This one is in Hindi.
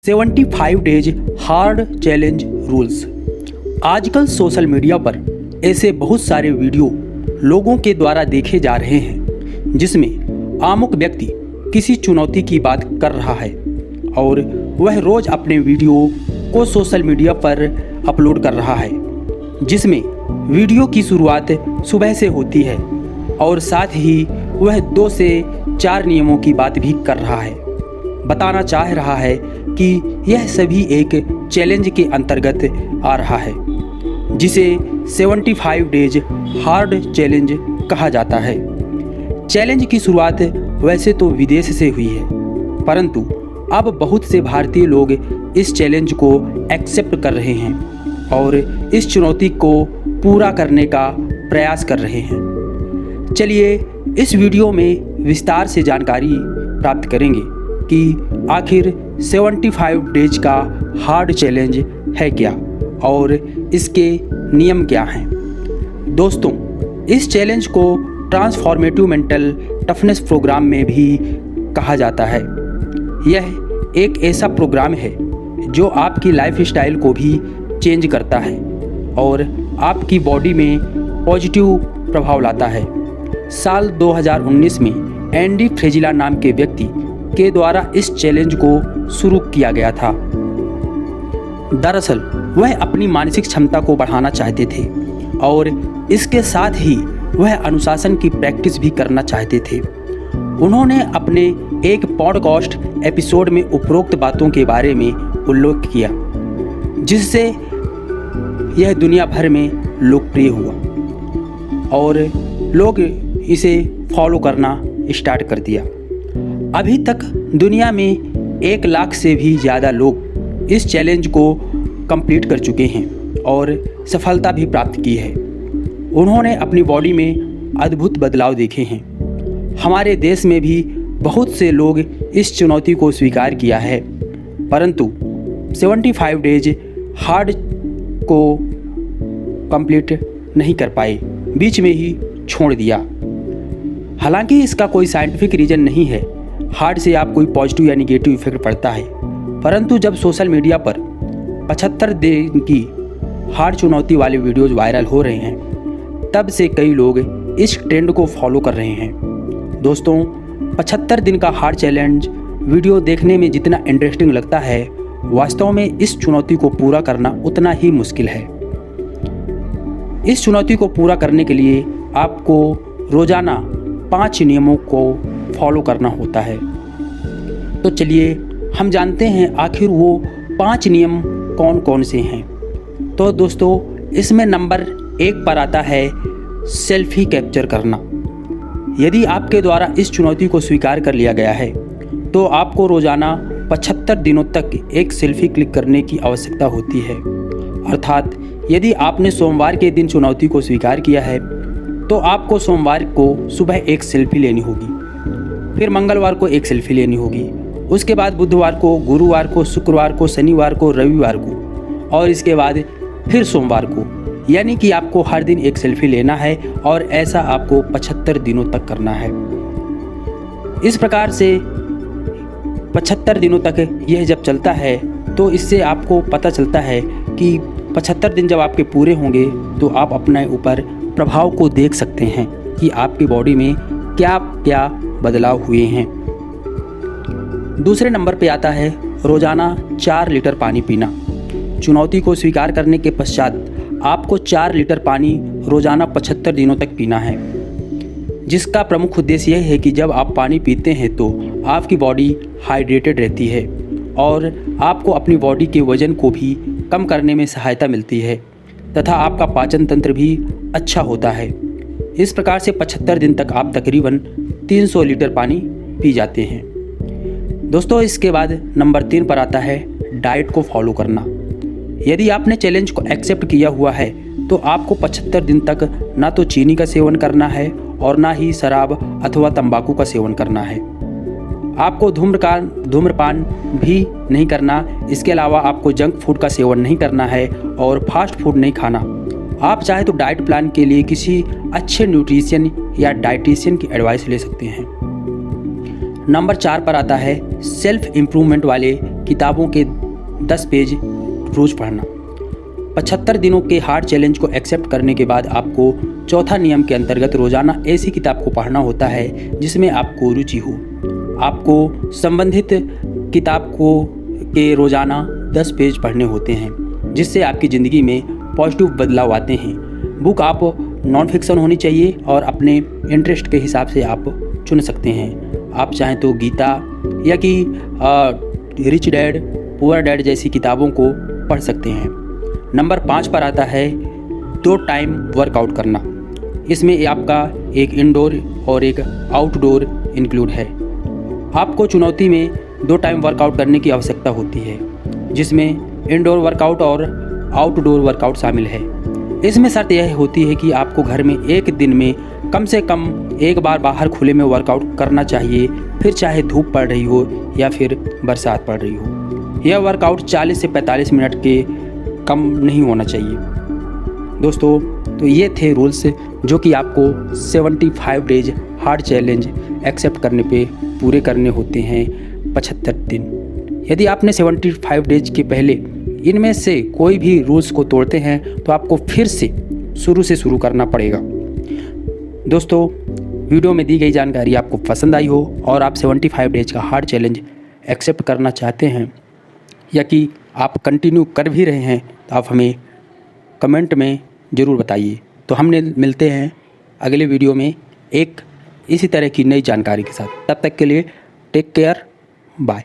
75 डेज हार्ड चैलेंज रूल्स। आजकल सोशल मीडिया पर ऐसे बहुत सारे वीडियो लोगों के द्वारा देखे जा रहे हैं जिसमें अमुक व्यक्ति किसी चुनौती की बात कर रहा है और वह रोज़ अपने वीडियो को सोशल मीडिया पर अपलोड कर रहा है, जिसमें वीडियो की शुरुआत सुबह से होती है और साथ ही वह 2 से 4 नियमों की बात भी कर रहा है। बताना चाह रहा है कि यह सभी एक चैलेंज के अंतर्गत आ रहा है जिसे 75 डेज हार्ड चैलेंज कहा जाता है। चैलेंज की शुरुआत वैसे तो विदेश से हुई है, परंतु अब बहुत से भारतीय लोग इस चैलेंज को एक्सेप्ट कर रहे हैं और इस चुनौती को पूरा करने का प्रयास कर रहे हैं। चलिए इस वीडियो में विस्तार से जानकारी प्राप्त करेंगे कि आखिर 75 डेज का हार्ड चैलेंज है क्या और इसके नियम क्या हैं। दोस्तों, इस चैलेंज को ट्रांसफॉर्मेटिव मेंटल टफनेस प्रोग्राम में भी कहा जाता है। यह एक ऐसा प्रोग्राम है जो आपकी लाइफ स्टाइल को भी चेंज करता है और आपकी बॉडी में पॉजिटिव प्रभाव लाता है। साल 2019 में एंडी फ्रेजिला नाम के व्यक्ति के द्वारा इस चैलेंज को शुरू किया गया था। दरअसल वह अपनी मानसिक क्षमता को बढ़ाना चाहते थे और इसके साथ ही वह अनुशासन की प्रैक्टिस भी करना चाहते थे। उन्होंने अपने एक पॉडकास्ट एपिसोड में उपरोक्त बातों के बारे में उल्लेख किया, जिससे यह दुनिया भर में लोकप्रिय हुआ और लोग इसे फॉलो करना स्टार्ट कर दिया। अभी तक दुनिया में 1 लाख से भी ज़्यादा लोग इस चैलेंज को कंप्लीट कर चुके हैं और सफलता भी प्राप्त की है। उन्होंने अपनी बॉडी में अद्भुत बदलाव देखे हैं। हमारे देश में भी बहुत से लोग इस चुनौती को स्वीकार किया है, परंतु 75 डेज हार्ड को कंप्लीट नहीं कर पाए, बीच में ही छोड़ दिया। हालांकि इसका कोई साइंटिफिक रीज़न नहीं है हार्ड से आप कोई पॉजिटिव या निगेटिव इफेक्ट पड़ता है, परंतु जब सोशल मीडिया पर 75 दिन की हार्ड चुनौती वाले वीडियोज़ वायरल हो रहे हैं, तब से कई लोग इस ट्रेंड को फॉलो कर रहे हैं। दोस्तों, 75 दिन का हार्ड चैलेंज वीडियो देखने में जितना इंटरेस्टिंग लगता है, वास्तव में इस चुनौती को पूरा करना उतना ही मुश्किल है। इस चुनौती को पूरा करने के लिए आपको रोज़ाना 5 नियमों को फॉलो करना होता है। तो चलिए हम जानते हैं आखिर वो 5 नियम कौन कौन से हैं। तो दोस्तों, इसमें नंबर 1 पर आता है सेल्फी कैप्चर करना। यदि आपके द्वारा इस चुनौती को स्वीकार कर लिया गया है तो आपको रोज़ाना 75 दिनों तक एक सेल्फी क्लिक करने की आवश्यकता होती है। अर्थात यदि आपने सोमवार के दिन चुनौती को स्वीकार किया है तो आपको सोमवार को सुबह एक सेल्फी लेनी होगी, फिर मंगलवार को एक सेल्फी लेनी होगी, उसके बाद बुधवार को, गुरुवार को, शुक्रवार को, शनिवार को, रविवार को और इसके बाद फिर सोमवार को। यानी कि आपको हर दिन एक सेल्फी लेना है और ऐसा आपको 75 दिनों तक करना है। इस प्रकार से 75 दिनों तक यह जब चलता है तो इससे आपको पता चलता है कि 75 दिन जब आपके पूरे होंगे तो आप अपने ऊपर प्रभाव को देख सकते हैं कि आपकी बॉडी में क्या क्या बदलाव हुए हैं। दूसरे नंबर पे आता है रोज़ाना 4 लीटर पानी पीना। चुनौती को स्वीकार करने के पश्चात आपको 4 लीटर पानी रोज़ाना 75 दिनों तक पीना है, जिसका प्रमुख उद्देश्य यह है कि जब आप पानी पीते हैं तो आपकी बॉडी हाइड्रेटेड रहती है और आपको अपनी बॉडी के वज़न को भी कम करने में सहायता मिलती है तथा आपका पाचन तंत्र भी अच्छा होता है। इस प्रकार से 75 दिन तक आप तकरीबन 300 लीटर पानी पी जाते हैं। दोस्तों, इसके बाद नंबर 3 पर आता है डाइट को फॉलो करना। यदि आपने चैलेंज को एक्सेप्ट किया हुआ है तो आपको 75 दिन तक ना तो चीनी का सेवन करना है और ना ही शराब अथवा तंबाकू का सेवन करना है। आपको धूम्रपान भी नहीं करना। इसके अलावा आपको जंक फूड का सेवन नहीं करना है और फास्ट फूड नहीं खाना। आप चाहे तो डाइट प्लान के लिए किसी अच्छे न्यूट्रिशन या डाइटिशियन की एडवाइस ले सकते हैं। नंबर 4 पर आता है सेल्फ इम्प्रूवमेंट वाले किताबों के 10 पेज रोज़ पढ़ना। 75 दिनों के हार्ड चैलेंज को एक्सेप्ट करने के बाद आपको चौथा नियम के अंतर्गत रोज़ाना ऐसी किताब को पढ़ना होता है जिसमें आपको रुचि हो। आपको संबंधित किताब के रोज़ाना 10 पेज पढ़ने होते हैं जिससे आपकी ज़िंदगी में पॉजिटिव बदलाव आते हैं। बुक आप नॉन फिक्शन होनी चाहिए और अपने इंटरेस्ट के हिसाब से आप चुन सकते हैं। आप चाहें तो गीता या कि रिच डैड पुअर डैड जैसी किताबों को पढ़ सकते हैं। नंबर 5 पर आता है 2 टाइम वर्कआउट करना। इसमें आपका एक इंडोर और एक आउटडोर इंक्लूड है। आपको चुनौती में 2 टाइम वर्कआउट करने की आवश्यकता होती है जिसमें इंडोर वर्कआउट और आउटडोर वर्कआउट शामिल है। इसमें शर्त यह होती है कि आपको घर में एक दिन में कम से कम एक बार बाहर खुले में वर्कआउट करना चाहिए, फिर चाहे धूप पड़ रही हो या फिर बरसात पड़ रही हो। यह वर्कआउट 40 से 45 मिनट के कम नहीं होना चाहिए। दोस्तों, तो ये थे रूल्स जो कि आपको 75 डेज हार्ड चैलेंज एक्सेप्ट करने पे पूरे करने होते हैं 75 दिन। यदि आपने 75 डेज के पहले इनमें से कोई भी रूल्स को तोड़ते हैं तो आपको फिर से शुरू करना पड़ेगा। दोस्तों, वीडियो में दी गई जानकारी आपको पसंद आई हो और आप 75 डेज का हार्ड चैलेंज एक्सेप्ट करना चाहते हैं या कि आप कंटिन्यू कर भी रहे हैं तो आप हमें कमेंट में ज़रूर बताइए। तो हमने मिलते हैं अगले वीडियो में एक इसी तरह की नई जानकारी के साथ। तब तक के लिए टेक केयर, बाय।